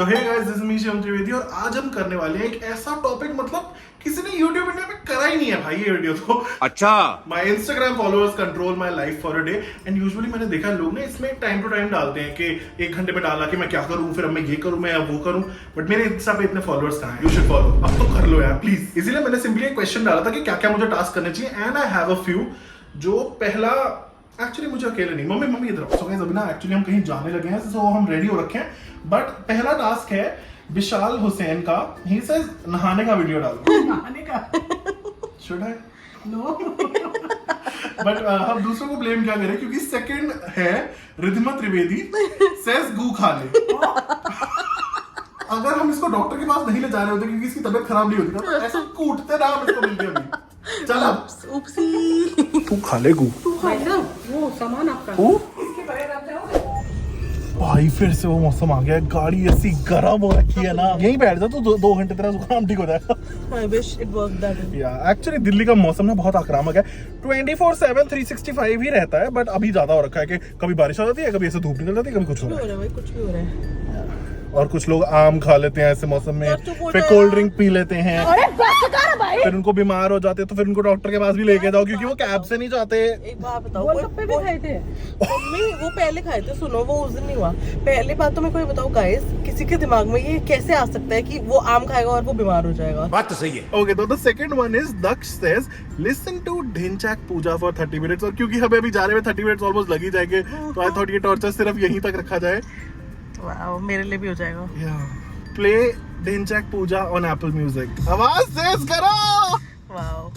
So hey guys, this is me Shivam Trivedi और आज हम करने वाले हैं एक ऐसा टॉपिक, मतलब किसी ने YouTube इंडिया में करा ही नहीं है भाई ये वीडियो तो। अच्छा, my Instagram followers control my life for a day and usually मैंने देखा लोग ना इसमें टाइम टू टाइम डालते हैं कि 1 घंटे में डाला कि मैं क्या करूं, फिर अब मैं ये करूं, मैं अब वो करूं, बट मेरे इंस्टा पे इतने फॉलोअर्स कहां हैं? यू शुड फॉलो, अब तो कर लो यार प्लीज। इसीलिए मैंने सिंपली एक क्वेश्चन डाला था कि क्या क्या मुझे टास्क करने चाहिए and I have a few. जो पहला, एक्चुअली मुझे अकेले नहीं, मम्मी इधर आओ। सो गाइस अभी ना एक्चुअली हम कहीं जाने लगे हैं, सो हम रेडी हो रखे हैं, बट पहला टास्क है विशाल हुसैन का। ही सेज नहाने का वीडियो डालो। नहाने का शुड आई? नो बट हम दूसरों को ब्लेम क्या करें, क्योंकि सेकंड है रिद्धिमा त्रिवेदी सेज गू खा ले। अगर हम इसको डॉक्टर के पास नहीं ले जा रहे होते क्योंकि इसकी तबीयत खराब नहीं होती ना, तो ऐसा कूटते ना हम इसको मिलके अभी। चल अब उपसी तू खा ले गू। तू खाएगा वो सामान आपका। इसके बगैर आप जाओगे? भाई फिर से वो मौसम आ गया है, गाड़ी ऐसी गर्म हो रखी है ना, यहीं बैठ जा तो 2 घंटे तेरा जुकाम ठीक हो जाएगा। I wish it worked that way. या एक्चुअली दिल्ली का मौसम ना बहुत आक्रामक है, 24/7 365 ही रहता है, बट अभी ज्यादा हो रखा है कि कभी बारिश हो जाती है, कभी ऐसे धूप निकल जाती है, कभी कुछ हो कुछ रहा भी हो रहा है भाई, कुछ भी हो रहा है। और कुछ लोग आम खा लेते हैं ऐसे मौसम में, फिर कोल्ड ड्रिंक पी लेते हैं, फिर उनको बीमार हो जाते हैं, तो फिर उनको डॉक्टर के पास भी लेके जाओ क्योंकि वो कैब से नहीं जाते। एक बात बताओ, गोलगप्पे भी खाए थे मम्मी? वो पहले खाए थे, सुनो वो उस दिन नहीं हुआ। पहले बात तो मेरे को ये बताओ गाइस, किसी के दिमाग में ये कैसे आ सकता है कि वो आम खाएगा और वो बीमार हो जाएगा? बात तो सही है। ओके, तो the second one is Daksh says listen to Dhinchak Pooja for 30 minutes. और क्योंकि हमें अभी जाने में 30 मिनट्स ऑलमोस्ट लग ही जाएंगे, तो आई थॉट ये टॉर्चर सिर्फ यहीं तक रखा जाए। वाओ, मेरे लिए भी हो जाएगा। Play Dhinchak Pooja on Apple Music. आवाज तेज करो। Wow,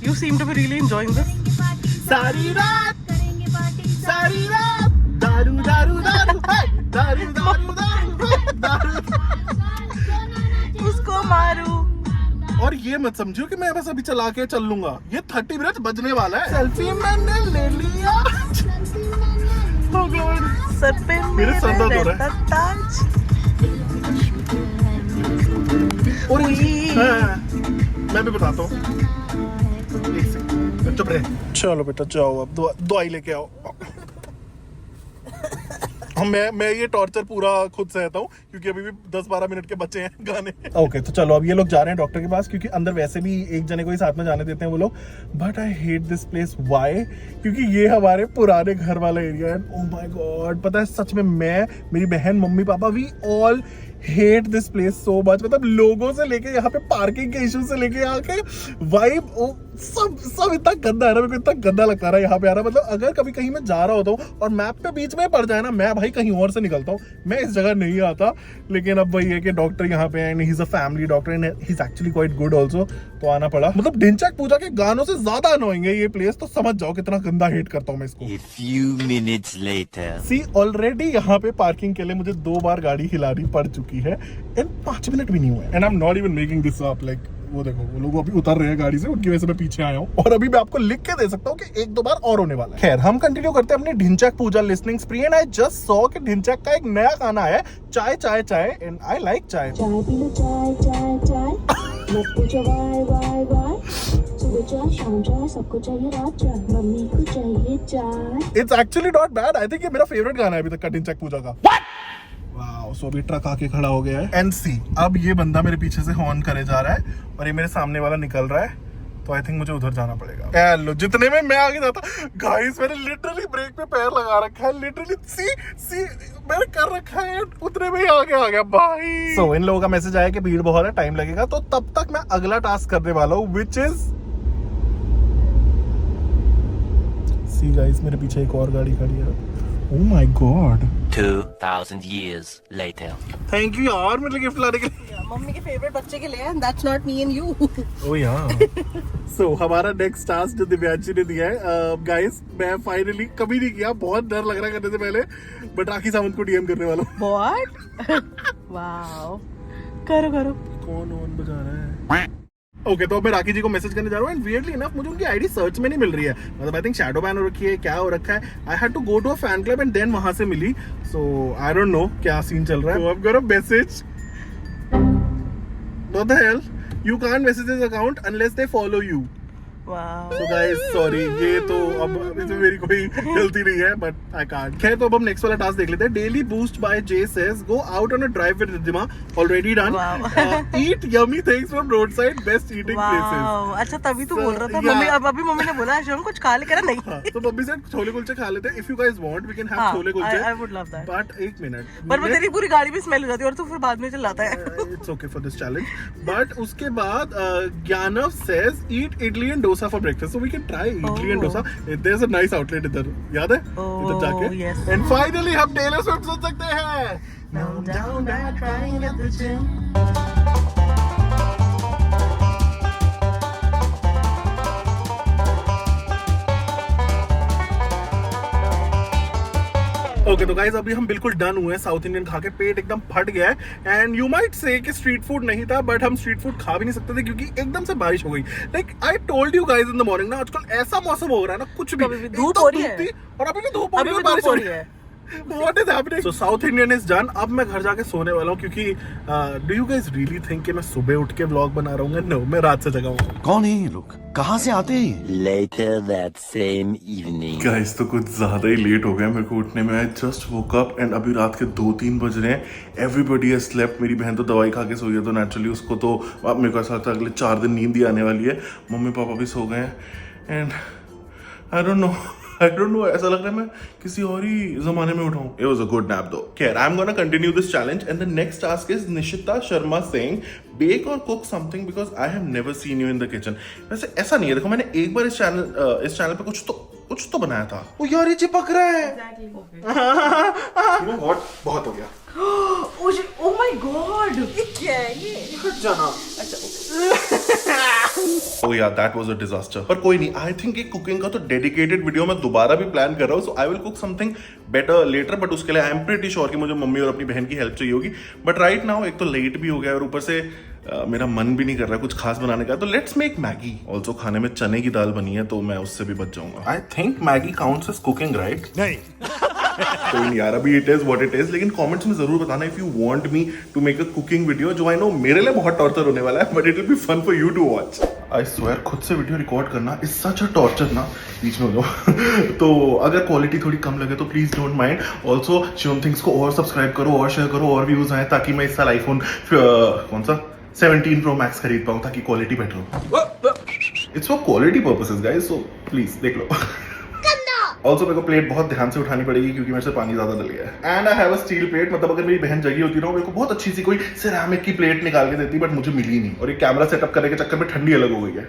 you seem to be really enjoying this. सारी रात दारू दारू दारू दारू दारू दारू दारू। उसको मारू। और ये मत समझो कि मैं बस अभी चला के चल लूंगा, ये 30 मिनट बजने वाला है। सेल्फी मैंने ले लिया। Oh God, सर पे मेरे सर दर्द हो रहा है। ताज। और मैं भी बताता हूँ, एक सेकंड चुप रहे। चलो बेटा जाओ, अब दवाई लेके आओ। मैं ये टॉर्चर पूरा खुद सहता हूँ क्योंकि अभी भी 10-12 मिनट के बचे हैं गाने। ओके, तो चलो अब ये लोग जा रहे हैं डॉक्टर के पास, क्योंकि अंदर वैसे भी एक जने को ही साथ में जाने देते हैं वो लोग। But I hate this place. Why? क्योंकि ये हमारे पुराने घर वाला एरिया है। ओह माय गॉड, पता है सच में मैं, मेरी बहन, mummy, papa, we all hate this place so much. मतलब लोगों से लेके यहाँ पे पार्किंग के इशू से लेके यहाँ के वाइब, सब इतना गंदा है ना, मेरे को इतना गंदा लगता है यहाँ पे आ रहा। मतलब अगर कभी कहीं मैं जा रहा होता हूँ और मैप पे बीच में पड़ जाए ना, मैं भाई कहीं और से निकलता हूँ, मैं इस जगह नहीं आता। लेकिन अब वही है कि डॉक्टर यहाँ पे and he is a family doctor and he is actually quite good also, तो आना पड़ा। मतलब ढिंचैक पूजा के गानों से ज्यादा अनोइंग है ये प्लेस, तो समझ जाओ कितना गंदा हेट करता हूँ मैं इसको। A few minutes later. See already यहाँ पे पार्किंग के लिए मुझे 2 बार गाड़ी हिलानी पड़ चुकी है एंड 5 मिनट भी नहीं हुए। And I am not even making this up, like वो देखो वो लोग अभी उतर रहे हैं गाड़ी से, उनकी वजह से मैं पीछे आया हूँ। और अभी मैं आपको लिख के दे सकता हूँ कि 1-2 बार और होने वाला है। खैर, हम कंटिन्यू करते हैं अपनी Dhinchak Pooja listening spree and I just saw कि ढिंचैक का एक नया गाना है, चाय चाय चाय, एंड आई लाइक चाय। चाय पी लो चाय चाय चाय, मत पूछो वाई, सुबह चाय शाम चाय, सबको चाहिए रात चाय, मम्मी को चाहिए चाय। It's actually not bad. I think ये मेरा फेवरेट गाना है अभी तक का ढिंचैक पूजा का। वाओ, सो अभी ट्रक आके खड़ा हो गया है एंड सी अब ये बंदा मेरे पीछे से हॉर्न करे जा रहा है और ये मेरे सामने वाला निकल रहा है, तो आई थिंक मुझे उधर जाना पड़ेगा। हेलो, जितने में मैं आगे जाता, गाइस मैंने लिटरली ब्रेक पे पैर लगा रखा है, लिटरली सी मैंने कर रखा है, उतने में ही आगे आ गया भाई। सो इन लोगों का मैसेज आया कि भीड़ बहुत है, टाइम लगेगा, तो तब तक मैं अगला टास्क करने वाला हूँ, विच इज सी गाइस मेरे पीछे एक और गाड़ी खड़ी है। Oh my God. 2,000 years later. Thank you यार मेरे गिफ्ट लाने के लिए। मम्मी के फेवरेट बच्चे के लिए, and that's not me and you. Oh yeah. So हमारा नेक्स्ट टास्क जो दिव्यांशी ने दिया है, गाइस मैं फाइनली कभी नहीं किया, बहुत डर लग रहा है करने से पहले, बट राखी सावंत को डीएम करने वाला हूँ। What? Wow. करो। कौन ऑन बजा रहा है? ओके, तो मैं राखी जी को मैसेज करने जा रहा हूँ एंड वियर्डली इनफ मुझे उनकी आईडी सर्च में नहीं मिल रही है। मतलब आई थिंक शैडो बैन हो रखी है, क्या हो रखा है। I had to go to a fan club and then वहां से मिली, सो आई डोंट नो क्या सीन चल रहा है। तो अब करो message. What the hell, you can't message this account unless they follow you. वाह So guys, sorry, ये तो अब इसमें मेरी कोई गलती नहीं है, but I can't. खैर, तो अब हम नेक्स्ट वाला टास्क देख लेते हैं. Daily boost by Jay says, go out on a drive with Riddhima. Already done. Wow. Eat yummy things from roadside best eating places. वाह अच्छा तभी तू So, बोल रहा था yeah. मम्मी अभी मम्मी ने बोला शिवम कुछ खा ले कह रहा नहीं हाँ, तो मम्मी से छोले कुलचे खा लेते हैं. If you guys want, we can have हाँ, chole kulche. I would love that. But एक मिनट. पर वो तेरी पूरी गाड़ी भी स्मेल हो जाती है और तू फिर बाद में चिल्लाता है. It's okay for this challenge. But उसके बाद Gyanav says eat idli and dosa for breakfast. So we can try idli and Oh. dosa. There's a nice outlet इधर. याद है? इधर जाके. yes. And finally हम Taylor Swift सुन सकते हैं. Now down that crying at the gym. Okay तो guys अभी हम बिल्कुल डन हुए हैं. साउथ इंडियन खा के पेट एकदम फट गया है. एंड यू माइट से कि स्ट्रीट फूड नहीं था, बट हम स्ट्रीट फूड खा भी नहीं सकते थे क्योंकि एकदम से बारिश हो गई. Like I told you guys in the morning ना, आजकल ऐसा मौसम हो रहा है ना, कुछ भी अभी भी धूप एकदम हो रही है. थी और अभी भी धूप हो अभी रही है, भी बारिश धूप हो रही है. What is happening? So South Indian is done. अब मैं घर जाके सोने वाला हूँ क्योंकि do you guys really think कि मैं सुबह उठ के व्लॉग बना रहा हूँ? No, मैं रात से जगा हूँ. कौन है ये लोग, कहाँ से आते हैं? Later that same evening. Guys तो कुछ ज्यादा ही लेट हो गया मेरे को उठने में. I just woke up and अभी रात के 2-3 बज रहे हैं. Everybody has slept. मेरी बहन तो दवाई खा के सो गई है, तो नेचुरली उसको तो अब मेरे को ऐसा लगता है अगले 4 दिन नींद ही आने वाली है. मम्मी पापा भी सो गए हैं एंड आई डोंट नो ऐसा लग रहा है मैं किसी और ही जमाने में उठाऊं. It was a good nap though. Okay, I'm gonna continue this challenge and the next task is Nishita Sharma saying bake or cook something because I have never seen you in the kitchen. वैसे ऐसा नहीं है, देखो मैंने एक बार इस channel पे कुछ तो बनाया था. ओ यार ये चिपक रहा है. You know what? बहुत हो गया. Oh my god ये क्या है ये? हट जाना. Oh yeah, that was a disaster. पर कोई नहीं, I think एक कुकिंग का तो डेडिकेटेड वीडियो मैं दोबारा भी प्लान कर रहा हूँ. So I will cook something better later, but उसके लिए I am pretty sure कि मुझे मम्मी और अपनी बहन की हेल्प चाहिए होगी. But right now एक तो लेट भी हो गया और ऊपर से मेरा मन भी नहीं कर रहा कुछ खास बनाने का. तो लेट्स मेक मैगी. ऑल्सो खाने में चने की दाल बनी है तो मैं उससे भी बच जाऊंगा. I think Maggi counts as cooking, right? नहीं. कोई नहीं यार, अभी it is what it is. लेकिन कमेंट्स में जरूर बताना if you want me to make a cooking video, जो आई नो मेरे लिए बहुत टॉर्चर होने वाला है, but it will be fun for you to watch. I swear खुद से वीडियो रिकॉर्ड करना इज सच अ टॉर्चर ना. बीच में हो जाओ. तो अगर क्वालिटी थोड़ी कम लगे तो please don't mind. Also Shivam things को और सब्सक्राइब करो और शेयर करो और व्यूज आए, ताकि मैं इस साल आईफोन कौन सा 17 Pro Max खरीद पाऊं, ताकि क्वालिटी बेटर हो. It's for quality purposes guys, so please देख लो. ऑल्सो मेरे को प्लेट बहुत ध्यान से उठानी पड़ेगी क्योंकि मेरे से पानी ज्यादा डल गया है. And I have a steel plate. मतलब अगर मेरी बहन जगी होती ना, मेरे को बहुत अच्छी सी कोई सिरेमिक की प्लेट निकाल के देती, बट मुझे मिली नहीं. और ये कैमरा सेटअप करने के चक्कर में ठंडी अलग हो गई है.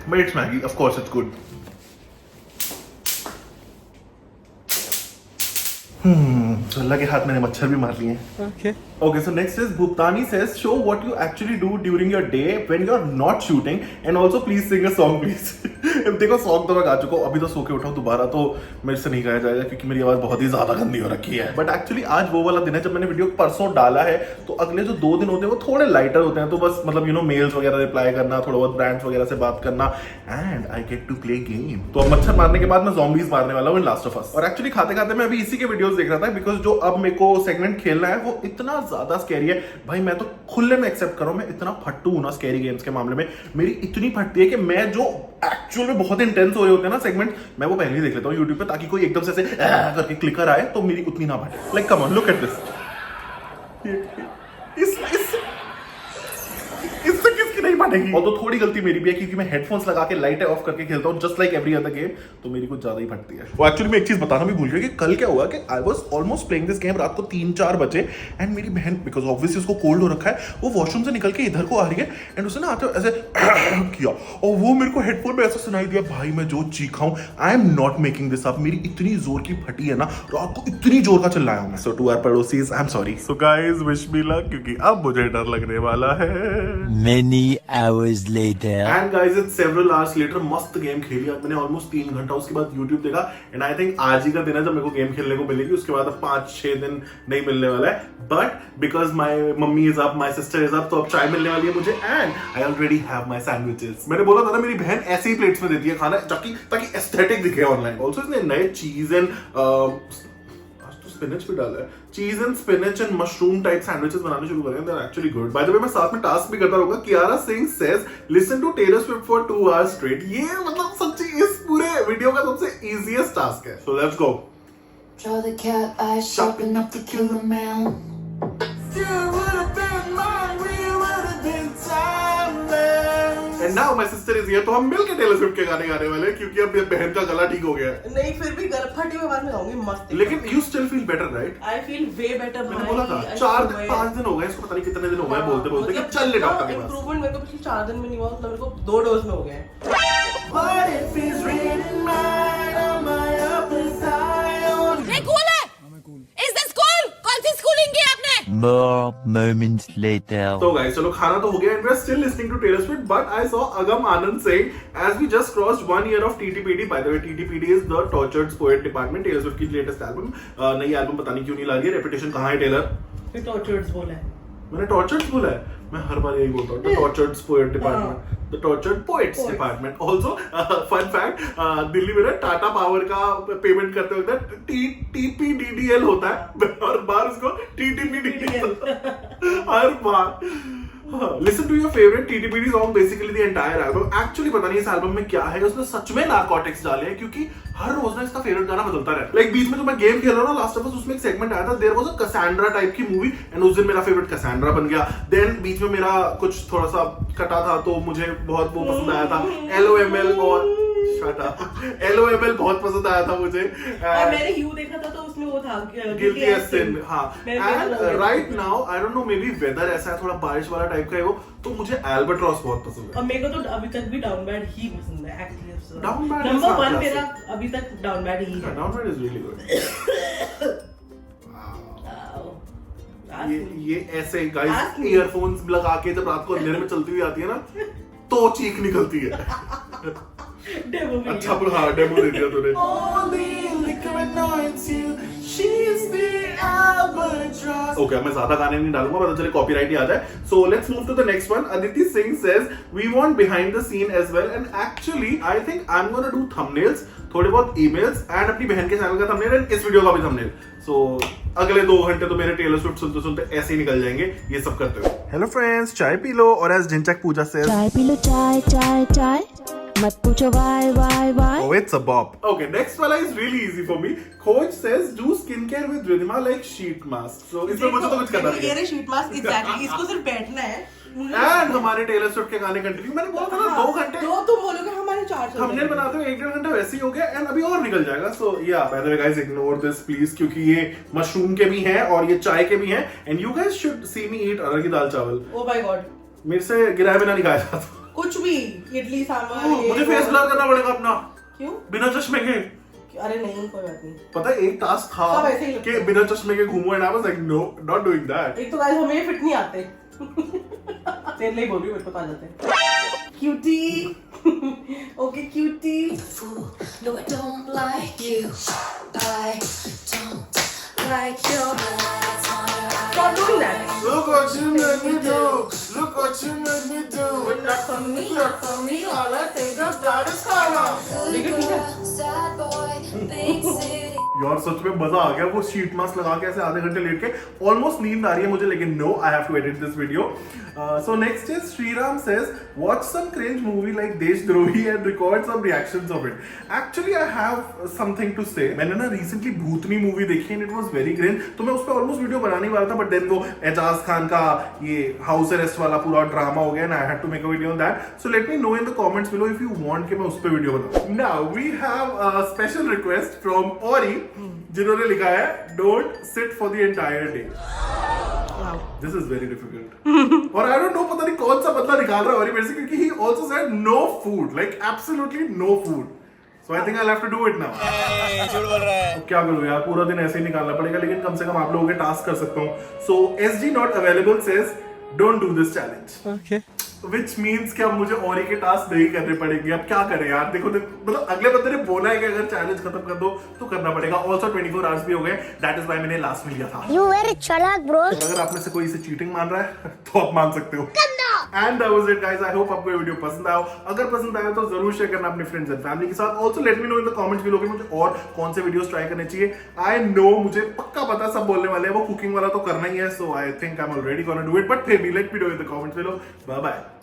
But it's Maggi, of course it's good. तो अल्लाह के हाथ मैंने मच्छर भी मार लिए. Okay, so next is Bhuptani says, show what you actually do during your day when you're not shooting and also please sing a song please. देखो song तो मैं गा चुका हूँ, अभी तो सो के उठाऊँ दोबारा तो मेरे से नहीं गाया जाएगा क्योंकि मेरी आवाज बहुत ही ज्यादा गंदी हो रखी है. बट एक्चुअली आज वो वाला दिन है जब मैंने वीडियो परसों डाला है, तो अगले जो 2 दिन होते हैं वो थोड़े लाइटर होते हैं. तो बस मतलब यू नो मेल्स वगैरह रिप्लाई करना, थोड़ा बहुत ब्रांड्स वगैरह से बात करना, and I get to play game. तो अब मच्छर मारने के बाद मैं ज़ॉम्बीज मारने वाला हूँ इन लास्ट ऑफ अस. और एक्चुअली खाते खाते मैं अभी इसी के वीडियोस देख रहा था बिकॉज जो अब मेरे को सेगमेंट खेलना है वो इतना ज्यादा स्कैरी है भाई. मैं तो खुले में एक्सेप्ट कर रहा हूं, मैं इतना फट्टू हूं ना स्कैरी गेम्स के मामले में. मेरी इतनी फटती है कि मैं जो एक्चुअल में बहुत इंटेंस हो रहे होते हैं ना सेगमेंट, मैं वो पहले ही देख लेता हूं यूट्यूब पे, ताकि कोई एकदम से करके क्लिकर आए तो मेरी उतनी ना फटे. Like come on, look at this. इससे किसकी नहीं फटेगी. और तो थोड़ी गलती मेरी भी है क्योंकि मैं हेडफोन्स लगा के लाइटें ऑफ करके खेलता हूँ just like every other game, तो मेरी कुछ ज्यादा ही फटती है. वो एक्चुअली मैं एक चीज बताना भी भूल गया कि कल क्या हुआ कि I was almost playing this game रात को 3-4 बजे एंड मेरी बहन बिकॉज ऑब्वियसली उसको कोल्ड हो रखा है, वो वॉशरूम से निकल के इधर को आ रही है एंड उसने ना आते हुए ऐसे किया और वो मेरे को हेडफोन में ऐसा सुनाई दिया. भाई मैं जो चीखा हूं, I am not making this up. मेरी इतनी जोर की फटी है ना, रात को इतनी जोर का चिल्लाया हूं मैं. सो टू आवर पड़ोसीज, I am sorry. So guys wish me luck क्योंकि अब मुझे डर लगने वाला है. Many hours later. And guys it's several hours later. मस्त गेम खेली आज मैंने, ऑलमोस्ट 3 घंटा. उसके बाद यूट्यूब देखा एंड आई थिंक आज ही का दिन है जब मेरे को गेम खेलने को मिलेगी. उसके बाद अब 5-6 दिन नहीं मिलने वाला है. But because my mummy is up, my sister is up, तो अब चाय मिलने वाली है मुझे and I already have my sandwiches. मैंने बोला था ना मेरी बहन ऐसे ही प्लेट्स में देती है खाना ताकि एस्थेटिक दिखे ऑनलाइन. ऑल्सो इसने नए चीज एंड स्पिनच भी डाला है। Cheese and spinach and mushroom type sandwiches बनाने शुरू करें, they are actually good. By the way मैं साथ में टास्क भी करता रहूंगा। Kiara Singh says listen to Taylor Swift for 2 hours straight. ये मतलब सच्ची इस पूरे वीडियो का सबसे इजीएस्ट टास्क है। So let's go. Draw the cat eyes sharp enough to kill the man. And now my sister is here, तो हम मिलके टेलर स्विफ्ट के गाने गाने वाले हैं क्योंकि अब ये बहन का गला ठीक हो गया है। नहीं फिर भी फटी हुई आवाज में गाऊंगी मस्त। लेकिन you still feel better, right? I feel way better मैंने भाई। बोला था 4 दिन 5 दिन हो गए इसको, पता नहीं कितने दिन हो गए बोलते बोलते कि चल ले डॉक्टर के पास। इम्प्रूवमेंट मेरे को पिछले 4 दिन में नहीं हुआ, मतलब मेरे को 2 डोज में हो गया है। More moments later. तो गाइस चलो खाना तो हो गया and we are still listening to Taylor Swift, but I saw Agam Anand saying as we just crossed 1 year of TTPD. By the way, TTPD is the Tortured Poet Department. Taylor Swift की latest album, नई album पता नहीं क्यों नहीं ला रही है। Reputation कहाँ है टेलर? फिर टॉर्चर्ड्स बोला है। मैंने टॉर्चर्ड बोला है, मैं हर बार यही बोलता हूँ। The tortured poet department, the tortured poets department. Also fun fact, Delhi में ना टाटा पावर का पेमेंट करते वक्त TPDDL होता है, हर बार उसको TTPDDL her bar. Listen to your favorite TTPD song, basically the entire album. Actually पता नहीं इस एल्बम में क्या है, उसने सच में नार्कोटिक्स डाले हैं क्योंकि हर रोज ना इसका फेवरेट गाना बदलता रहता है। लाइक बीच में जो मैं गेम खेल रहा हूँ ना, लास्ट ऑफ अस, उसमें एक सेगमेंट आया था, देयर वाज अ कसांड्रा टाइप की मूवी एंड उस दिन मेरा फेवरेट कसांड्रा बन गया। देन बीच में मेरा कुछ थोड़ा सा कटा था तो मुझे बहुत वो पसंद आया था, LOML और LOML बहुत पसंद आया था मुझे। और मैंने यू देखा था तो उसमें वो था Guilty as Sin, हाँ। And right now I don't know, maybe whether ऐसा है, थोड़ा बारिश वाला टाइप का है वो, तो मुझे एल्बाट्रॉस बहुत पसंद है। और मेरे को तो अभी तक भी डाउन बैड ही पसंद है actually. Down Bad is number 1 fantastic. मेरा अभी तक डाउन बैड ही है। Down Bad is really good. ये ऐसे गाइस ईयरफोन्स लगा के जब रात को अंधेरे में चलती हुई आती है ना, तो चीख निकलती है। डेमो में अच्छा पर हाँ डेमो दे दिया तूने। ओके मैं ज्यादा गाने नहीं डालूंगा, पता चले कॉपीराइट ही आ जाए। So let's move to the next one. Aditi Singh says we want behind the scene as well and actually I think I am gonna do thumbnails, थोड़े बहुत ईमेल्स एंड अपनी बहन के चैनल का थंबनेल एंड इस वीडियो का भी थंबनेल। सो अगले 2 घंटे तो मेरे टेलर स्विफ्ट सुनते सुनते ऐसे ही निकल जाएंगे ये सब करते हुए। हेलो फ्रेंड्स, चाय पी लो। और एज जिनचक पूजा सेज चाय पी लो चाय चाय चाय, मत पूछो why why why. Oh, it's a bop. Okay, next one is really easy for me. Coach says do skincare with Ridhima like sheet mask. So इसमें मुझे तो कुछ करना नहीं ये है। रे शीट मास्क एग्जैक्टली, इसको सिर्फ बैठना है। And हमारे टेलर स्विफ्ट के गाने कंटिन्यू। मैंने बोला था ना 2 घंटे तो तुम बोलोगे हमारे 4 थंबनेल बनाते हुए 1-1.5 घंटा वैसे ही हो गया एंड अभी और निकल जाएगा। सो या bye the way guys, ignore this please क्योंकि ये मशरूम के भी हैं और ये चाय के भी हैं and you guys should see me eat अरहर की दाल चावल। ओ माय गॉड, मेरे से गिराए बिना नहीं खाया जाता। कुछ भी इडली सांभर। मुझे फेस ब्लर करना पड़ेगा अपना। क्यों? बिना चश्मे के। अरे नहीं कोई बात नहीं। पता है एक टास्क था सब ऐसे ही लगता कि बिना चश्मे के घूमो and I was like no, not doing that. एक तो गाइस हमें फिट नहीं आते। तेरे लिए बोल रही हूं, मेरे को तो आ जाते हैं। Cutie okay cutie. No, I don't like you. I don't like your eyes on your eyes. Stop doing that. Look what you made me do. Look what you made me do. Not for me, not for me. All I think of that is karma. Good girl, sad boy, big city. यार सच में मजा आ गया वो sheet mask लगा के ऐसे आधे घंटे लेट के। ऑलमोस्ट नींद आ रही है मुझे, लेकिन no, I have to edit this video. So next is Shriram says watch some cringe movie like Deshdrohi and record some reactions of it. Actually I have something to say. मैंने ना रिसेंटली भूतनी मूवी देखी and it was very cringe, तो मैं उस पर almost video बनाने वाला था, बट देन वो एजाज खान का ये हाउस अरेस्ट वाला पूरा ड्रामा हो गया and I had to make a video on that. So let me know in the comments below if you want कि मैं उस पर वीडियो बनाऊं। Now we have a special request from Auri जिन्होंने लिखा है don't sit for the entire day. This is very difficult और I don't no पता नहीं कौन सा बंदा निकाल रहा है और मेरे से, क्योंकि he also said no food, like absolutely no food. So I think I have to do it now. झूठ बोल रहा है। क्या करूं यार, पूरा दिन ऐसे ही निकालना पड़ेगा, लेकिन कम से कम आप लोगों के टास्क कर सकता हूं। सो SG not available says don't do this challenge. Okay. Which means कि अब मुझे औरी के टास्क नहीं करने पड़ेंगे। अब क्या करें यार, देखो मतलब अगले बंदे ने बोला है कि अगर चैलेंज खत्म कर दो तो करना पड़ेगा। ऑल्सो 24 आवर्स भी हो गए, दैट इज व्हाई मैंने लास्ट में लिया था। You very चालाक bro. अगर आप में से कोई इसे चीटिंग मान रहा है तो आप मान सकते हो। And that was it guys. I hope आपको ये वीडियो पसंद आया। अगर पसंद आया तो जरूर शेयर करना अपने फ्रेंड्स एंड फैमिली के साथ। Also let me know in the comments below कि मुझे और कौन से वीडियोस ट्राई करने चाहिए। आई नो मुझे पक्का पता सब बोलने वाले हैं, वो कुकिंग वाला तो करना ही है, so I think I am already gonna do it, but फिर भी let me know in the comments below. Bye bye.